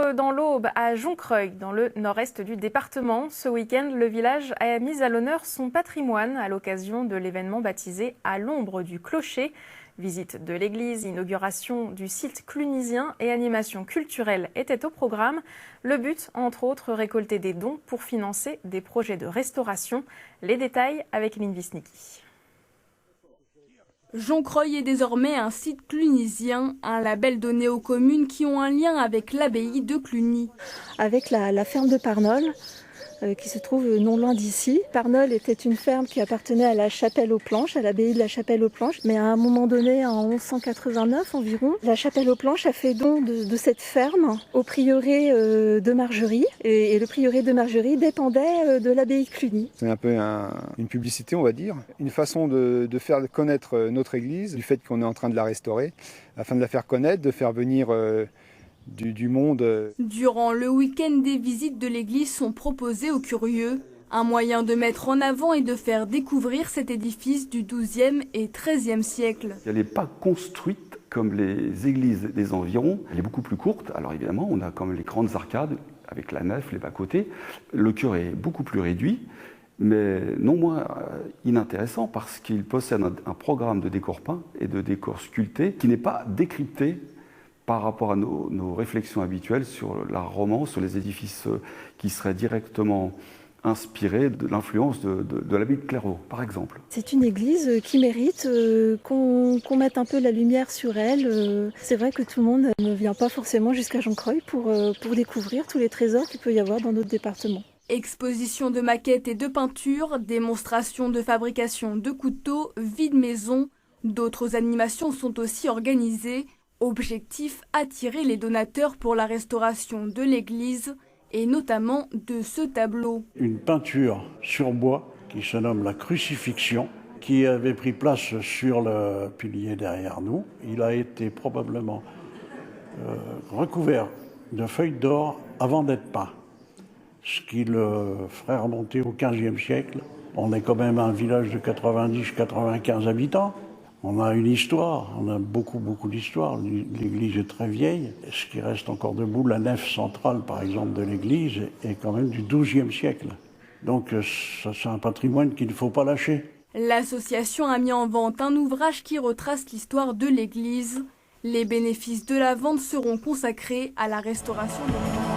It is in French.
Retour dans l'Aube à Joncreuil, dans le nord-est du département. Ce week-end, le village a mis à l'honneur son patrimoine à l'occasion de l'événement baptisé À l'ombre du clocher. Visite de l'église, inauguration du site clunisien et animation culturelle étaient au programme. Le but, entre autres, récolter des dons pour financer des projets de restauration. Les détails avec Lynn Wisnicki. Joncreuil est désormais un site clunisien, un label donné aux communes qui ont un lien avec l'abbaye de Cluny. Avec la ferme de Parnol, qui se trouve non loin d'ici. Parnol était une ferme qui appartenait à la Chapelle aux Planches, à l'abbaye de la Chapelle aux Planches. Mais à un moment donné, en 1189 environ, la Chapelle aux Planches a fait don de cette ferme au prieuré de Margerie. Et le prieuré de Margerie dépendait de l'abbaye de Cluny. C'est un peu une publicité, on va dire. Une façon de faire connaître notre église, du fait qu'on est en train de la restaurer, afin de la faire connaître, de faire venir du monde. Durant le week-end, des visites de l'église sont proposées aux curieux. Un moyen de mettre en avant et de faire découvrir cet édifice du XIIe et XIIIe siècle. Elle n'est pas construite comme les églises des environs. Elle est beaucoup plus courte. Alors évidemment, on a comme les grandes arcades avec la nef, les bas-côtés. Le chœur est beaucoup plus réduit, mais non moins inintéressant parce qu'il possède un programme de décor peint et de décor sculpté qui n'est pas décrypté par rapport à nos réflexions habituelles sur l'art roman, sur les édifices qui seraient directement inspirés de l'influence de l'abbaye de Clairvaux, par exemple. C'est une église qui mérite qu'on mette un peu la lumière sur elle. C'est vrai que tout le monde ne vient pas forcément jusqu'à Joncreuil pour découvrir tous les trésors qu'il peut y avoir dans notre département. Exposition de maquettes et de peintures, démonstration de fabrication de couteaux, vide-maison. D'autres animations sont aussi organisées. Objectif, attirer les donateurs pour la restauration de l'église et notamment de ce tableau. Une peinture sur bois qui se nomme la crucifixion, qui avait pris place sur le pilier derrière nous. Il a été probablement recouvert de feuilles d'or avant d'être peint, ce qui le ferait remonter au XVe siècle. On est quand même un village de 90-95 habitants. On a une histoire, on a beaucoup d'histoire. L'église est très vieille. Ce qui reste encore debout, la nef centrale, par exemple, de l'église, est quand même du XIIe siècle. Donc c'est un patrimoine qu'il ne faut pas lâcher. L'association a mis en vente un ouvrage qui retrace l'histoire de l'église. Les bénéfices de la vente seront consacrés à la restauration de l'église.